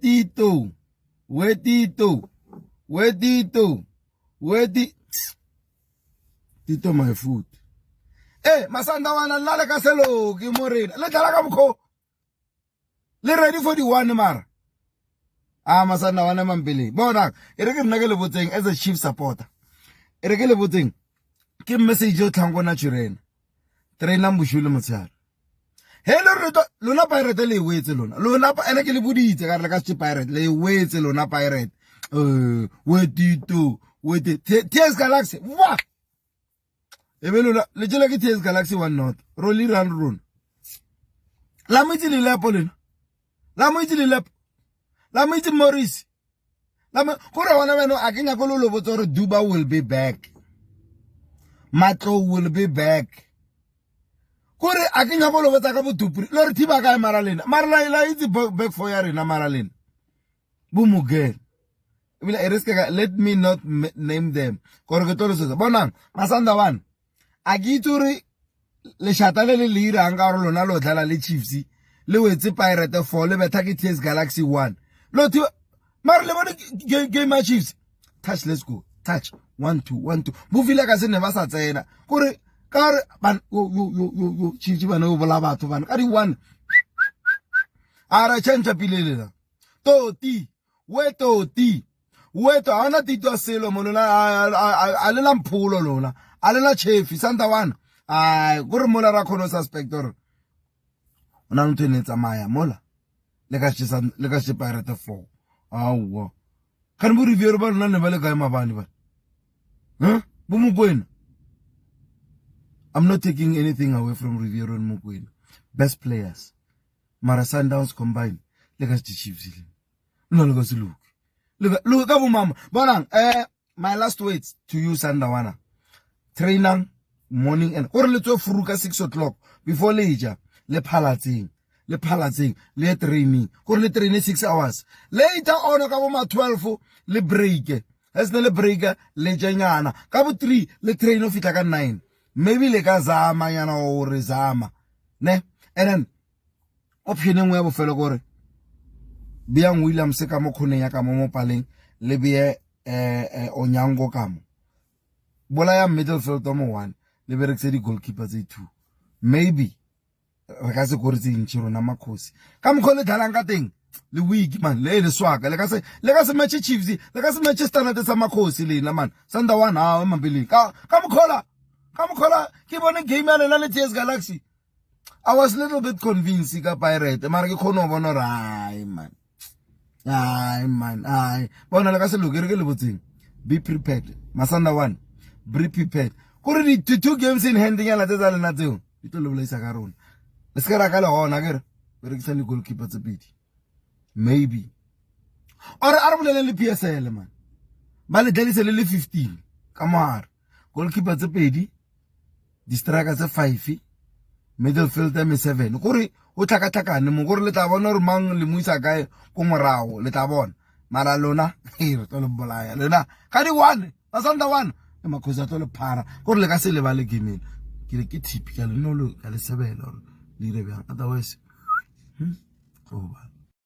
Tito. Tito my food. Masanda wana nale kaselo ki morena. Le dala ka mkho. Le ready for the one mara. Masanda wana mampili. Bona, ereke nna ke le botseng as a chief supporter. Ereke le botseng ke message yo tlhango na tshirena. Trainer Mbushule Motshara. Hello Ruto, lona pirate le wetse lona. Lona pa ene ke le buditse ka re ka se pirate le wetse lona pirate. TS Galaxy. Wa! Ebe lona le jela ke TS Galaxy 1 not. Rolly run. La mo itse le lepo lena. La mo itse le lepo. La mo itse Morris. La mo go re wana beno a kenya go lo botsa re Duba will be back. Matlo will be back. Kore a kenya go lo botsa ka botupuri. Lo re thiba ka maralena. Marala itse back for ya rena maralena. Bumugel. Let me not name them. Kore ke tolo se bonang Masanda one. A gituri le shatale le lira anga ro lona lo dlala le Chiefs le wetse Pirate 4 le betha ke TS Galaxy 1 lo thi mara le bone game ma Chiefs touch let's go touch 1-2 bu fila ka se ne ba sa tsena kore ka re ban yo Chiefs ba no bola batho bana ka di 1 ara change pilelela toti weto ana tito selo monona a le lampholo lona a le la chefi santa one gore mola ra khono suspect or ona ntwe ne tsamaya mola le ka se Pirate 4 awu kan bu review ba nna ne ba le ka mabani ba bu Mokoena. I'm not taking anything away from Riviero and Mokoena. Best players mara Sundowns combined le ka se Chiefs no le go se look ka bo mama bonang my last words to you Sandawana. Trainer morning and or let's furuka 6 o'clock before leja le phalatsing le training or le train 6 hours later on ka bo ma 12 le break as le break le janyana ka bo 3 le train of fitla ka 9 maybe le ka zama yana o re zama ne and then option engwe ya bofelo gore Biang Williams se ka mo khone ya ka mo paleng le be Onyango ka mo bola ya middlefield mo 1 le berekse di goalkeeper tse 2 maybe re ka se koritse intshiro na Makhosi ka mkhole dalang ka teng le week man le swaka le ka se match Chiefs le ka se match Standard sa Makhosi le na man Sanda one ha mambili ka mkhola ke bone game ya le TS Galaxy. I was a little bit convinced ka Pirate mara ke khono bona rai man bona le ka se lokere ke le botseng be prepared Masanda one be prepared kore di 2 games in hand ya la tsa lena tseo di tlo le boleisa ka rona le se ka le hona ke re ke tsane goalkeeper tse pedi maybe or a re bolele le PSL man ba le delise le 15 ka moara goalkeeper tse pedi di striker tse 5 middlefield tse 7 kore o tlhakatlhakane mo gore le tla bona re mang le muisa kae ko morago le tla bona mara lona re tlo le bolaya lona ka di 1 Masanda 1 Makhosi a tlo le phara gore le ka se le ba le game ke typical no lo ka le sebela le dire bjang otherwise